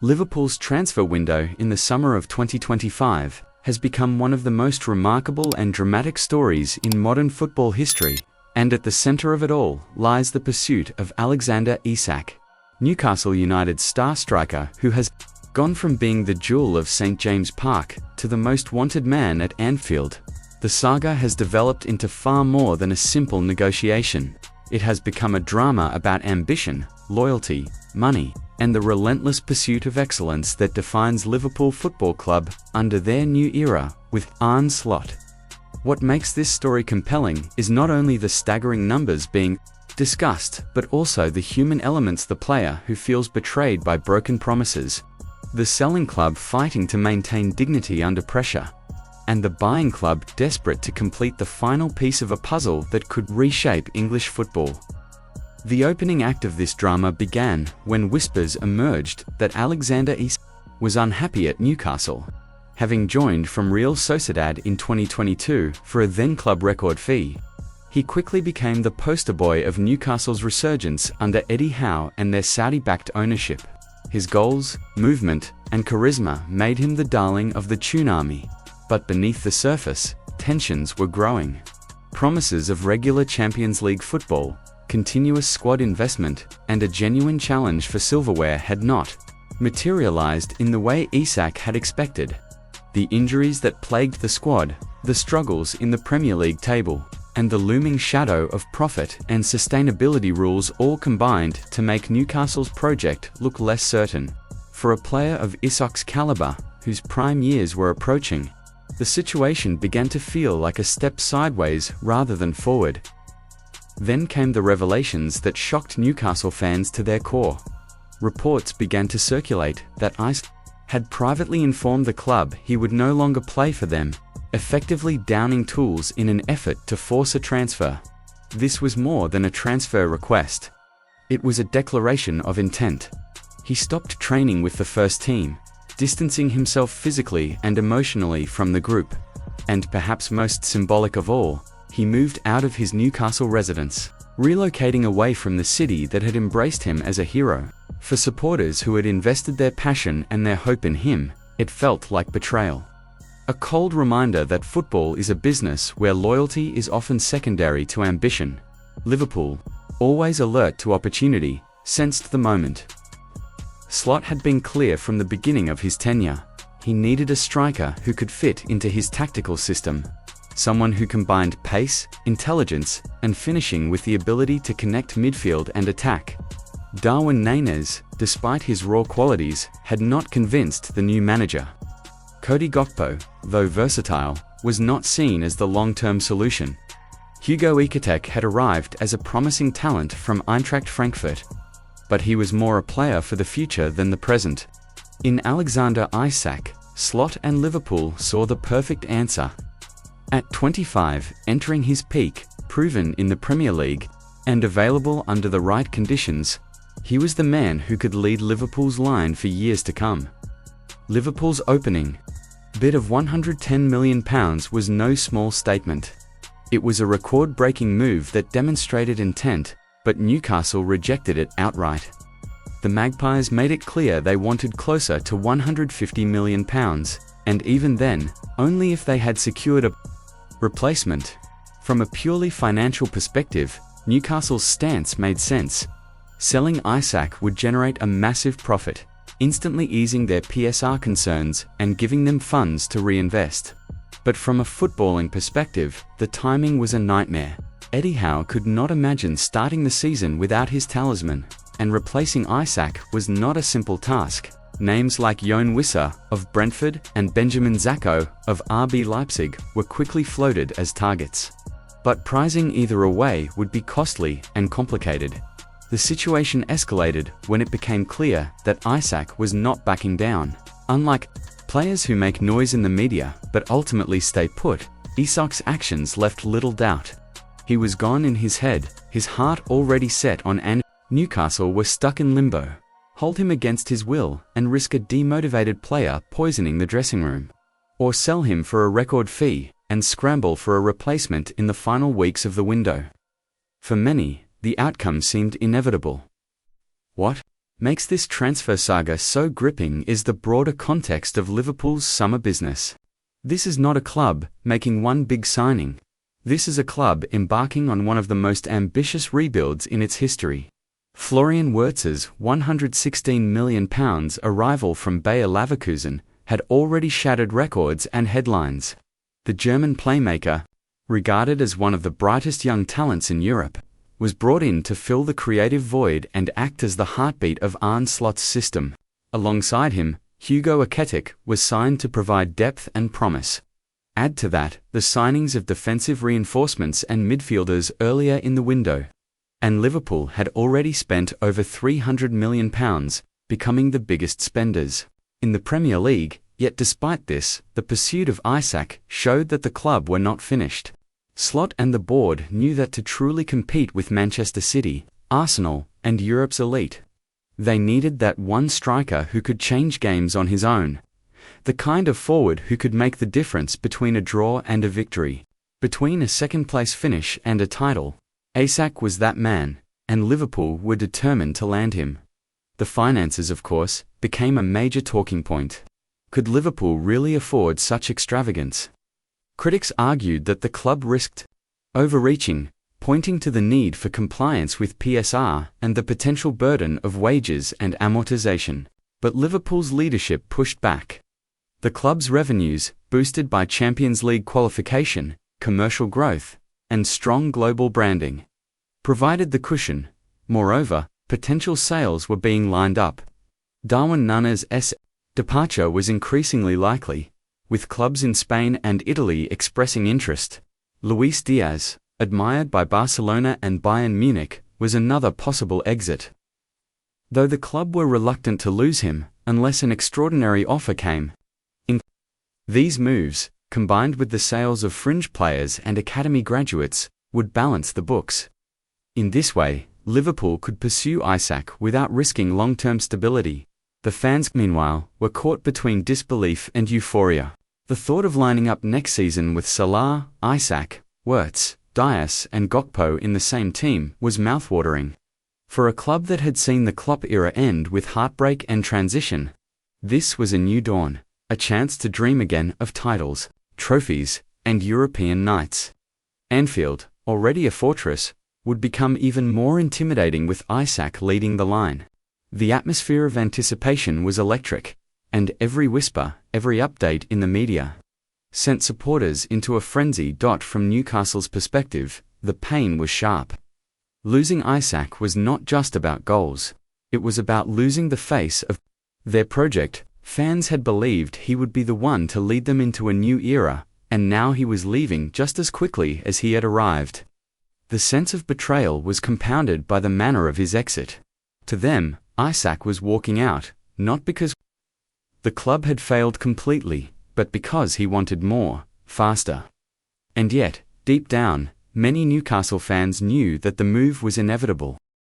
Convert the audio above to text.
Liverpool's transfer window in the summer of 2025 has become one of the most remarkable and dramatic stories in modern football history, and at the centre of it all lies the pursuit of Alexander Isak, Newcastle United's star striker who has gone from being the jewel of St James Park to the most wanted man at Anfield. The saga has developed into far more than a simple negotiation. It has become a drama about ambition, loyalty, money, and the relentless pursuit of excellence that defines Liverpool Football Club under their new era with Arne Slot. What makes this story compelling is not only the staggering numbers being discussed, but also the human elements: the player who feels betrayed by broken promises, the selling club fighting to maintain dignity under pressure, and the buying club desperate to complete the final piece of a puzzle that could reshape English football. The opening act of this drama began when whispers emerged that Alexander Isak was unhappy at Newcastle. Having joined from Real Sociedad in 2022 for a then-club record fee, he quickly became the poster boy of Newcastle's resurgence under Eddie Howe and their Saudi-backed ownership. His goals, movement, and charisma made him the darling of the tsunami. But beneath the surface, tensions were growing. Promises of regular Champions League football, continuous squad investment, and a genuine challenge for silverware had not materialized in the way Isak had expected. The injuries that plagued the squad, the struggles in the Premier League table, and the looming shadow of profit and sustainability rules all combined to make Newcastle's project look less certain. For a player of Isak's caliber, whose prime years were approaching, the situation began to feel like a step sideways rather than forward. Then came the revelations that shocked Newcastle fans to their core. Reports began to circulate that Isak had privately informed the club he would no longer play for them, effectively downing tools in an effort to force a transfer. This was more than a transfer request. It was a declaration of intent. He stopped training with the first team, distancing himself physically and emotionally from the group. And perhaps most symbolic of all, he moved out of his Newcastle residence, relocating away from the city that had embraced him as a hero. For supporters who had invested their passion and their hope in him, it felt like betrayal. A cold reminder that football is a business where loyalty is often secondary to ambition. Liverpool, always alert to opportunity, sensed the moment. Slot had been clear from the beginning of his tenure. He needed a striker who could fit into his tactical system. Someone who combined pace, intelligence, and finishing with the ability to connect midfield and attack. Darwin Núñez, despite his raw qualities, had not convinced the new manager. Cody Gakpo, though versatile, was not seen as the long-term solution. Hugo Ekitike had arrived as a promising talent from Eintracht Frankfurt, but he was more a player for the future than the present. In Alexander Isak, Slot and Liverpool saw the perfect answer. At 25, entering his peak, proven in the Premier League, and available under the right conditions, he was the man who could lead Liverpool's line for years to come. Liverpool's opening bid of £110 million was no small statement. It was a record-breaking move that demonstrated intent, but Newcastle rejected it outright. The Magpies made it clear they wanted closer to £150 million, and even then, only if they had secured a replacement. From a purely financial perspective, Newcastle's stance made sense. Selling Isak would generate a massive profit, instantly easing their PSR concerns and giving them funds to reinvest. But from a footballing perspective, the timing was a nightmare. Eddie Howe could not imagine starting the season without his talisman, and replacing Isak was not a simple task. Names like Jon Wisser of Brentford and Benjamin Zacco of RB Leipzig were quickly floated as targets. But prizing either away would be costly and complicated. The situation escalated when it became clear that Isak was not backing down. Unlike players who make noise in the media but ultimately stay put, Isak's actions left little doubt. He was gone in his head, his heart already set on Newcastle were stuck in limbo. Hold him against his will and risk a demotivated player poisoning the dressing room, or sell him for a record fee and scramble for a replacement in the final weeks of the window. For many, the outcome seemed inevitable. What? makes this transfer saga so gripping is the broader context of Liverpool's summer business. This is not a club making one big signing. This is a club embarking on one of the most ambitious rebuilds in its history. Florian Wirtz's £116 million arrival from Bayer Leverkusen had already shattered records and headlines. The German playmaker, regarded as one of the brightest young talents in Europe, was brought in to fill the creative void and act as the heartbeat of Arne Slot's system. Alongside him, Hugo Ekitike was signed to provide depth and promise. Add to that the signings of defensive reinforcements and midfielders earlier in the window, and Liverpool had already spent over £300 million, becoming the biggest spenders in the Premier League. Yet despite this, the pursuit of Isak showed that the club were not finished. Slot and the board knew that to truly compete with Manchester City, Arsenal, and Europe's elite, they needed that one striker who could change games on his own. The kind of forward who could make the difference between a draw and a victory, between a second-place finish and a title. Isak was that man, and Liverpool were determined to land him. The finances, of course, became a major talking point. Could Liverpool really afford such extravagance? Critics argued that the club risked overreaching, pointing to the need for compliance with PSR and the potential burden of wages and amortization. But Liverpool's leadership pushed back. The club's revenues, boosted by Champions League qualification, commercial growth, and strong global branding, provided the cushion. Moreover, potential sales were being lined up. Darwin Núñez's departure was increasingly likely, with clubs in Spain and Italy expressing interest. Luis Diaz, admired by Barcelona and Bayern Munich, was another possible exit, though the club were reluctant to lose him unless an extraordinary offer came. These moves, combined with the sales of fringe players and academy graduates, would balance the books. In this way, Liverpool could pursue Isak without risking long-term stability. The fans, meanwhile, were caught between disbelief and euphoria. The thought of lining up next season with Salah, Isak, Wirtz, Dias and Gakpo in the same team was mouthwatering. For a club that had seen the Klopp era end with heartbreak and transition, this was a new dawn, a chance to dream again of titles, trophies, and European nights. Anfield, already a fortress, would become even more intimidating with Isak leading the line. The atmosphere of anticipation was electric, and every whisper, every update in the media, sent supporters into a frenzy. From Newcastle's perspective, the pain was sharp. Losing Isak was not just about goals, it was about losing the face of their project. Fans had believed he would be the one to lead them into a new era, and now he was leaving just as quickly as he had arrived. The sense of betrayal was compounded by the manner of his exit. To them, Isak was walking out, not because the club had failed completely, but because he wanted more, faster. And yet, deep down, many Newcastle fans knew that the move was inevitable.